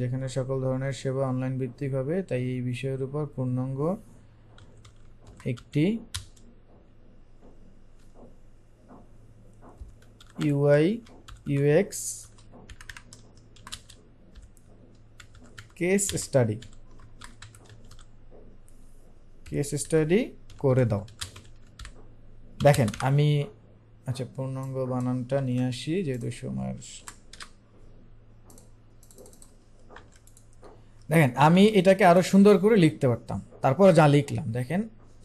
যেখানে সকল ধরনের সেবা অনলাইন ভিত্তিক হবে, তাই এই বিষয়ের উপর পূর্ণাঙ্গ একটি ইউআই ইউএক্স কেস স্টাডি করে দাও। দেখেন আমি, আচ্ছা পূর্ণাঙ্গ বানানটা নিয়ে আসি যেহেতু সময়ের, দেখেন আমি এটাকে আরো সুন্দর করে লিখতে পারতাম, তারপর যা লিখলাম দেখেন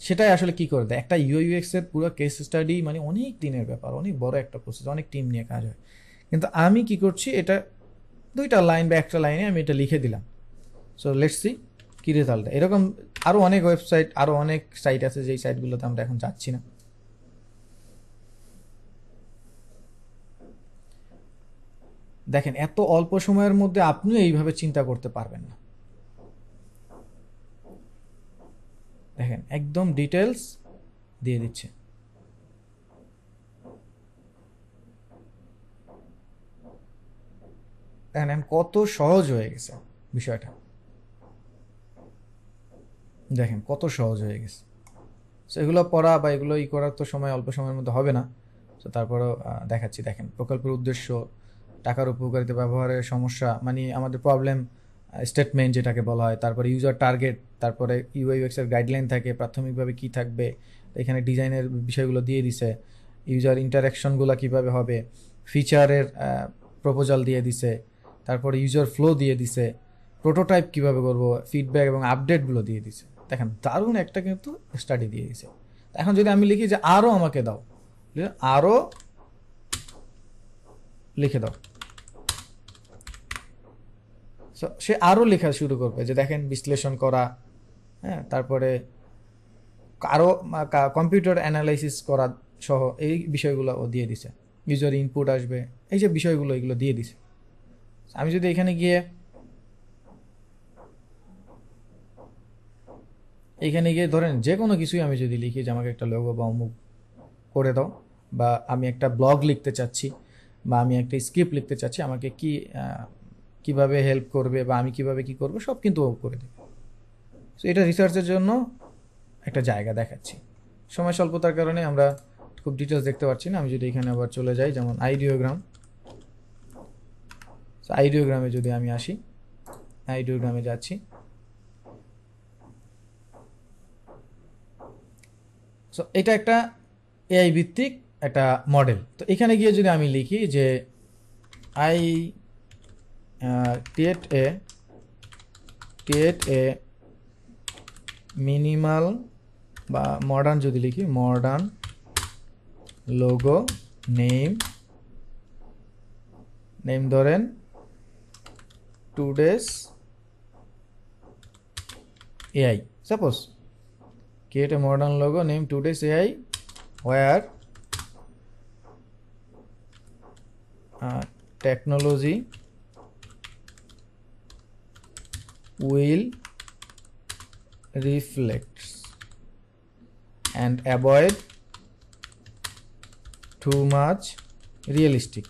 সেটাই আসলে কি করে দেয়। একটা ইউএক্স এর পুরো কেস স্টাডি মানে অনেক দিনের ব্যাপার, অনেক বড় একটা প্রসেস, অনেক টিম নিয়ে কাজ হয়। কিন্তু আমি কি করছি, এটা দুইটা লাইন বা একটা লাইনে আমি এটা লিখে দিলাম। সো লেটস সি কি রেজাল্ট। এরকম আরো অনেক ওয়েবসাইট, আরো অনেক সাইট আছে, যেই সাইটগুলোতে আমরা এখন যাচ্ছি না। দেখেন এত অল্প সময়ের মধ্যে আপনিও এইভাবে চিন্তা করতে পারবেন না। দেখেন একদম ডিটেলস দিয়ে দিচ্ছে। দেখেন কত সহজ হয়ে গেছে বিষয়টা, দেখেন কত সহজ হয়ে গেছে। সো এগুলো পড়া বা এগুলো করার তো সময় অল্প সময়ের মধ্যে হবে না। তো তারপরেও দেখাচ্ছি। দেখেন প্রকল্পের উদ্দেশ্য, টাকার উপকারিতা ব্যবহারের সমস্যা মানে আমাদের প্রবলেম স্টেটমেন্ট যেটাকে বলা হয়, তারপরে ইউজার টার্গেট, তারপরে ইউআইএক্স এর গাইডলাইন থাকে প্রাথমিকভাবে কি থাকবে, এখানে ডিজাইনের বিষয়গুলো দিয়ে দিছে, ইউজার ইন্টারাকশনগুলো কিভাবে হবে, ফিচারের প্রপোজাল দিয়ে দিছে, তারপরে ইউজার ফ্লো দিয়ে দিছে, প্রোটোটাইপ কিভাবে করব, ফিডব্যাক এবং আপডেটগুলো দিয়ে দিছে। দেখেন দারুণ একটা কিন্তু স্টাডি দিয়ে দিছে। এখন যদি আমি লিখি যে আরও আমাকে দাও, আরও লিখে দাও, সে আরও লেখা শুরু করবে যে দেখেন বিশ্লেষণ করা, হ্যাঁ, তারপরে আরও কম্পিউটার অ্যানালাইসিস করা সহ এই বিষয়গুলো ও দিয়ে দিছে। ইউজার ইনপুট আসবে, এই যে বিষয়গুলো এগুলো দিয়ে দিছে। আমি যদি এখানে গিয়ে ধরেন যে কোনো কিছুই আমি যদি লিখি যে আমাকে একটা লোগো বা অমুক করে দাও, বা আমি একটা ব্লগ লিখতে চাচ্ছি, বা আমি একটা স্ক্রিপ্ট লিখতে চাচ্ছি, আমাকে কিভাবে হেল্প করবে বা আমি কিভাবে কি করব সব কিন্তু ও করে দেবে। সো এটা রিসার্চের জন্য একটা জায়গা দেখাচ্ছি। সময় স্বল্পতার কারণে আমরা খুব ডিটেলস দেখতে পাচ্ছি না। আমি যদি এখানে আবার চলে যাই, যেমন আইডিওগ্রামে যদি আমি আসি, আইডিওগ্রামে যাচ্ছি। সো এটা একটা এআই ভিত্তিক একটা মডেল। তো এখানে গিয়ে যদি আমি লিখি যে আই create a মিনিমাল বা মডার্ন, যদি লিখি মডার্ন লোগো নেম ধরেন today's AI, suppose create a modern logo name today's AI where technology will reflect and avoid too much realistic.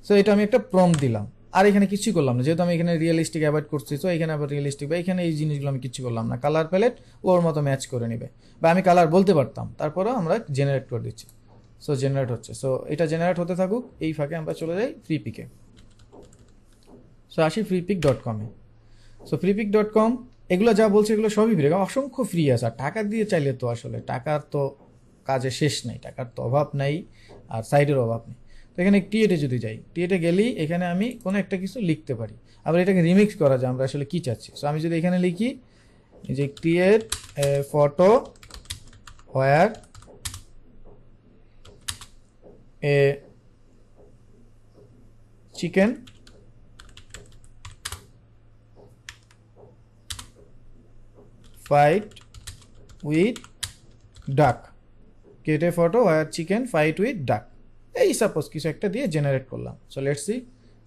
So এটা আমি একটা প্রম্পট দিলাম, আর এখানে কিছু করলাম না, যেহেতু আমি এখানে রিয়েলিস্টিক অ্যাভয়েড করছি। তো এখানে আবার রিয়েলিস্টিক বা এখানে এই জিনিসগুলো আমি কিছু করলাম না। কালার প্যালেট ওর মতো ম্যাচ করে নেবে, বা আমি কালার বলতে পারতাম, তারপরেও আমরা জেনারেট করে দিচ্ছি। সো জেনারেট হচ্ছে। সো এটা জেনারেট হতে থাকুক, এই ফাঁকে আমরা চলে যাই ফ্রিপিকে। সো আসি freepik.com-এ। সো freepik.com এগুলো যা বলছে এগুলো সবই ফ্রি, অসংখ্য ফ্রি আছে। আর টাকা দিয়ে চাইলে তো আসলে টাকার তো কাজে শেষ নেই, টাকার তো অভাব নাই, আর সাইডের অভাব নেই। তো এখানে টিএটে যদি যাই, টিএটে গেলেই এখানে আমি কোনো একটা কিছু লিখতে পারি, আবার এটাকে রিমিক্স করা যায় আমরা আসলে কী চাচ্ছি। সো আমি যদি এখানে লিখি যে create a photo where a chicken fight with duck, create a photo where chicken fight with duck, এই সাপোজ কিছু একটা দিয়ে জেনারেট করলাম। সো লেটস সি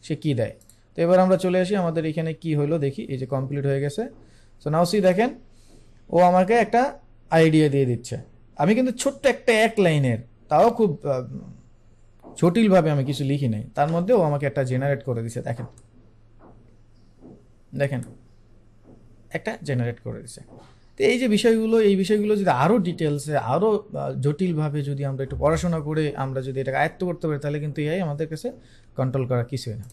সে কী দেয়। তো এবার আমরা চলে আসি আমাদের এখানে কি হলো দেখি, এই যে কমপ্লিট হয়ে গেছে। সো নাও সি দেখেন ও আমাকে একটা আইডিয়া দিয়ে দিচ্ছে। আমি কিন্তু ছোট্ট একটা এক লাইনের, তাও খুব জটিলভাবে আমি কিছু লিখি নাই, তার মধ্যে ও আমাকে একটা জেনারেট করে দিচ্ছে। দেখেন দেখেন একটা জেনারেট করে দিচ্ছে। তো এই যে বিষয়গুলো, এই বিষয়গুলো যদি আরও ডিটেলসে আরও জটিলভাবে যদি আমরা একটু পড়াশোনা করে আমরা যদি এটাকে আয়ত্ত করতে পারি, তাহলে কিন্তু এআই আমাদের কাছে কন্ট্রোল করা কিছুই না।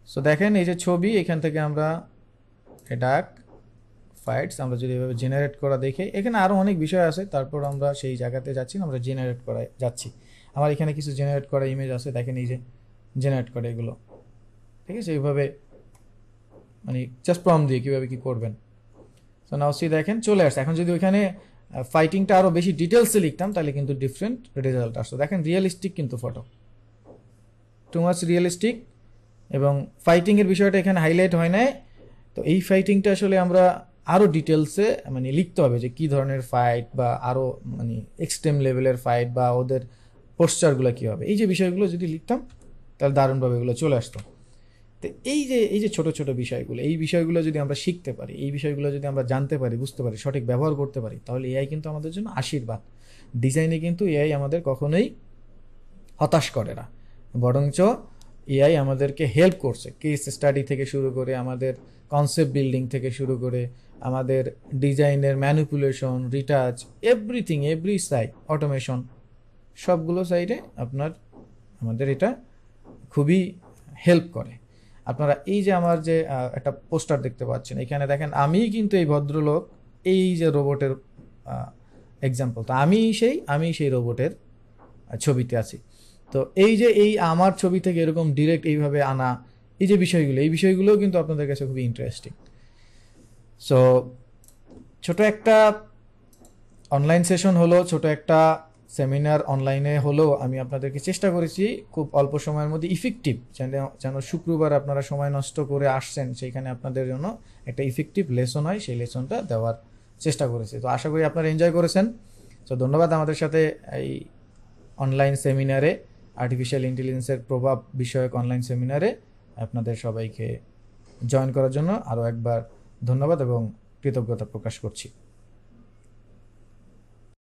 সো দেখেন এই যে ছবি, এখান থেকে আমরা ডাক ফাইটস আমরা যদি এভাবে জেনারেট করা দেখে, এখানে আরও অনেক বিষয় আছে, তারপর আমরা সেই জায়গাতে যাচ্ছি না, আমরা জেনারেট করায় যাচ্ছি। আমার এখানে কিছু জেনারেট করা ইমেজ আছে, দেখেন এই যে জেনারেট করে এগুলো, ঠিক আছে, এইভাবে মানে জাস্ট প্রম্পট দিয়ে কীভাবে কী করবেন। সো নাও সি দেখেন চলে আসছে। এখন যদি ওইখানে ফাইটিংটা আরও বেশি ডিটেলসে লিখতাম তাহলে কিন্তু ডিফারেন্ট রেজাল্ট আসতো। দেখেন রিয়েলিস্টিক কিন্তু ফটো, টু মাচ রিয়েলিস্টিক, এবং ফাইটিংয়ের বিষয়টা এখানে হাইলাইট হয় নাই। তো এই ফাইটিংটা আসলে আমরা আরও ডিটেলসে মানে লিখতে হবে যে কী ধরনের ফাইট, বা আরও মানে এক্সট্রিম লেভেলের ফাইট, বা ওদের পোস্টারগুলো কী হবে, এই যে বিষয়গুলো যদি লিখতাম তাহলে দারুণভাবে এগুলো চলে আসতো। তো এই যে ছোট ছোট বিষয়গুলো, এই বিষয়গুলো যদি আমরা শিখতে পারি, এই বিষয়গুলো যদি আমরা জানতে পারি, বুঝতে পারি, সঠিক ব্যবহার করতে পারি, তাহলে এআই কিন্তু আমাদের জন্য আশীর্বাদ। ডিজাইনে কিন্তু এআই আমাদের কখনোই হতাশ করে না, বরঞ্চ এআই আমাদেরকে হেল্প করছে। কেস স্টাডি থেকে শুরু করে, আমাদের কনসেপ্ট বিল্ডিং থেকে শুরু করে, আমাদের ডিজাইনের manipulation, retouch, everything, every side, automation, সবগুলো সাইডে আমাদের এটা খুবই হেল্প করে। আপনারা এই যে আমার যে একটা পোস্টার দেখতে পাচ্ছেন, এখানে দেখেন আমি কিন্তু এই ভদ্রলোক, এই যে রোবটের এক্সাম্পল, তো আমি সেই রোবটের ছবিতে আছি। তো এই যে এই আমার ছবি থেকে এরকম ডিরেক্ট এইভাবে আনা, এই যে বিষয়গুলো, এই বিষয়গুলোও কিন্তু আপনাদের কাছে খুবই ইন্টারেস্টিং। সো ছোট একটা অনলাইন সেশন হলো, ছোট একটা সেমিনার অনলাইনে হলো, আমি আপনাদেরকে চেষ্টা করেছি খুব অল্প সময়ের মধ্যে ইফেক্টিভ, যেন শুক্রবার আপনারা সময় নষ্ট করে আসছেন, সেইখানে আপনাদের জন্য একটা ইফেক্টিভ লেসন হয়, সেই লেসনটা দেওয়ার চেষ্টা করেছি। তো আশা করি আপনারা এনজয় করেছেন। তো ধন্যবাদ আমাদের সাথে এই অনলাইন সেমিনারে, আর্টিফিশিয়াল ইন্টেলিজেন্সের প্রভাব বিষয়ক অনলাইন সেমিনারে আপনাদের সবাইকে জয়েন করার জন্য আরও একবার ধন্যবাদ এবং কৃতজ্ঞতা প্রকাশ করছি।